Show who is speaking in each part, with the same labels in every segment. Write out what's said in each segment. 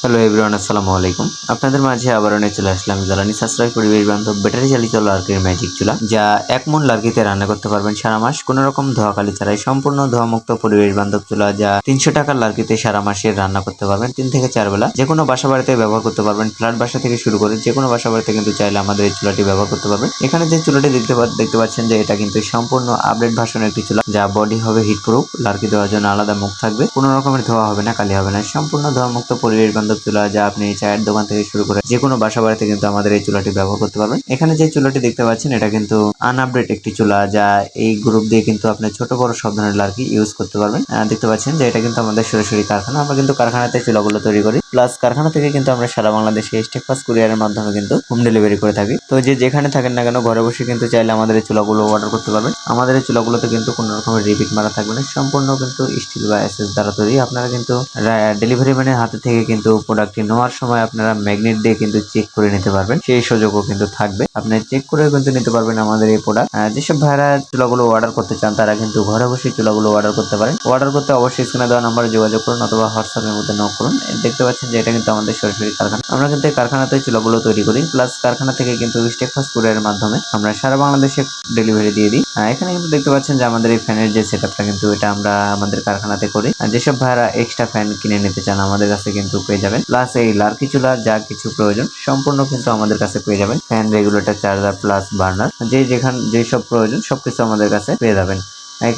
Speaker 1: Hello everyone, আসসালামু আলাইকুম। আপনাদের মাঝে আবারও নিয়ে চলে আসলাম জ্বালানি সাশ্রয় পরিবেশ বান্ধব ব্যাটারি চালিত লার্কির ম্যাজিক চুলা, যা 1 মণ লার্কিতে রান্না করতে পারবেন সারা মাস কোনো রকম ধোয়াখালি ছাড়াই। সম্পূর্ণ ধোয়ামুক্ত পরিবেশ বান্ধব চুলা, যা 300 টাকার লার্কিতে সারা মাসের রান্না করতে পারবেন 3 থেকে 4 বেলা। যে কোনো বাসা বাড়িতে ব্যবহার করতে পারবেন, ফ্ল্যাট বাসা থেকে শুরু করে যে কোনো বাসা বাড়িতে কিন্তু চাইলে আমাদের এই চুলাটি ব্যবহার করতে পারবেন। এখানে যে চুলাটি দেখতে পাচ্ছেন যে এটা কিন্তু সম্পূর্ণ আপডেট ভার্সনের একটি চুলা, যা বডি হবে হিট প্রুফ, লার্কি দেওয়ার জন্য আলাদা মুখ থাকবে, কোনো রকমের ধোয়া হবে না, কালি হবে না। সম্পূর্ণ ধোয়ামুক্ত পরিবেশ বান্ধব চুলা, যা আপনি চায়ের দোকান থেকে শুরু করে যে কোনো বাসা বাড়িতে কিন্তু আমাদের এই চুলাটি ব্যবহার করতে পারবেন। এখানে যে চুলাটি দেখতে পাচ্ছেন এটা কিন্তু আনআপডেট একটি চুলা, যা এই গ্রুপ দিয়ে কিন্তু আপনি ছোট বড় সব ধরনের লার্কি ইউজ করতে পারবেন। দেখতে পাচ্ছেন যে এটা কিন্তু আমাদের সরাসরি কারখানা, আমরা কিন্তু কারখানাতে চুলাগুলো তৈরি করি, প্লাস কারখানা থেকে কিন্তু আমরা সারা বাংলাদেশে স্টেপ ফাস্ট কুরিয়ারের মাধ্যমে কিন্তু হোম ডেলিভারি করে থাকি। তো যেখানে থাকেন না কেন ঘরে বসে কিন্তু চাইলে আমাদের এই চুলাগুলো অর্ডার করতে পারবেন। আমাদের এই চুলাগুলোতে কিন্তু কোনো রকমের রিপিট মারা থাকবে না, সম্পূর্ণ কিন্তু স্টিল বা এসএস দ্বারা তৈরি। আপনারা কিন্তু ডেলিভারি ম্যানের হাতে থেকে কিন্তু প্রোডাক্টটি নেওয়ার সময় আপনারা ম্যাগনেট দিয়ে কিন্তু চেক করে নিতে পারবেন, সেই সুযোগও কিন্তু থাকবে। আপনি চেক করে কিন্তু নিতে পারবেন আমাদের এই প্রোডাক্ট। যেসব ভাইরা চুলাগুলো অর্ডার করতে চান তারা কিন্তু ঘরে বসে চুলাগুলো অর্ডার করতে পারেন। অর্ডার করতে অবশ্যই স্ক্রিনে দেওয়া নাম্বারে যোগাযোগ করুন অথবা হোয়াটসঅ্যাপের মধ্যে নক করুন। দেখতে পাচ্ছেন যে এটা কিন্তু আমাদের সরাসরি কারখানা, আমরা কিন্তু এই কারখানাতে চুলাগুলো তৈরি করি, প্লাস কারখানা থেকে কিন্তু স্টেপ ফাস্ট কুরিয়ারের মাধ্যমে আমরা সারা বাংলাদেশে ডেলিভারি দিয়ে দিই। এখানে কিন্তু দেখতে পাচ্ছেন যে আমাদের এই ফ্যানের যে সেটআপটা কিন্তু এটা আমরা আমাদের কারখানাতে করি। যেসব ভাইরা এক্সট্রা ফ্যান কিনে নিতে চান আমাদের কাছে কিন্তু পেয়ে যাবেন, প্লাস এই লার্কি চুলা যা কিছু প্রয়োজন সম্পূর্ণ কিন্তু আমাদের কাছে পেয়ে যাবেন। Fan, regulator, charger plus burner, যেসব প্রয়োজন সবকিছু আমাদের কাছে পেয়ে যাবেন।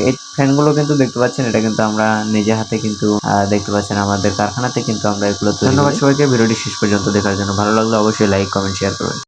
Speaker 1: এই ফ্যানগুলো কিন্তু দেখতে পাচ্ছেন এটা কিন্তু আমরা নিজে হাতে কিন্তু দেখতে পাচ্ছেন আমাদের কারখানাতে কিন্তু আমরা এগুলো তৈরি করি। ধন্যবাদ সবাইকে ভিডিওটি শেষ পর্যন্ত দেখার জন্য। ভালো লাগলে অবশ্যই লাইক, কমেন্ট, শেয়ার করবেন।